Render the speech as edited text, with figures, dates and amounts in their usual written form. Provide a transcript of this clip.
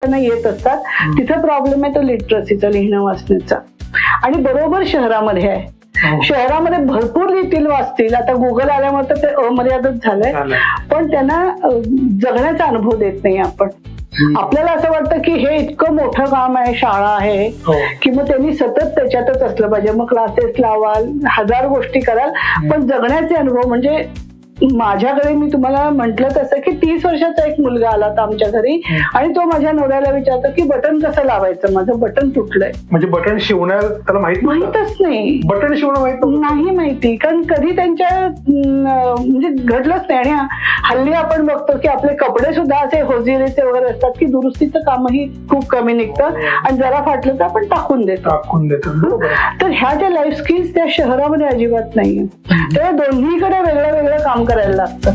येत असतात. तिथे प्रॉब्लेम आहे तो लिटरसीचा, लिहिणं वाचण्याचा. आणि बरोबर शहरामध्ये आहे. शहरामध्ये भरपूर लिहितील वाचतील. आता गुगल आल्यामुळे तर ते अमर्यादित झालंय, पण त्यांना जगण्याचा अनुभव देत नाही आपण. आपल्याला असं वाटतं की हे इतकं मोठं काम आहे, शाळा आहे, की मग त्यांनी सतत त्याच्यातच असलं पाहिजे. मग क्लासेस लावाल, 1000 गोष्टी कराल, पण जगण्याचे अनुभव म्हणजे माझ्याकडे मी तुम्हाला म्हंटल तसं की 30 वर्षाचा एक मुलगा आला होता आमच्या घरी आणि तो माझ्या नवऱ्याला विचारतो की बटन कसं लावायचं, माझं बटन तुटलंय. म्हणजे बटन शिवण्याला त्याला माहितच नाही, बटन शिवणं नाही माहिती, कारण कधी त्यांच्या म्हणजे घडलंच नाही. आणि हल्ली आपण बघतो की आपले कपडे सुद्धा असे होजिरीचे वगैरे असतात की दुरुस्तीचं कामही खूप कमी निघतं आणि जरा फाटलं तर आपण टाकून देतो. तर ह्या ज्या लाईफ स्किल्स त्या शहरामध्ये अजिबात नाहीये. तेव्हा दोन्हीकडे वेगळं वेगळं काम करायला लागतं.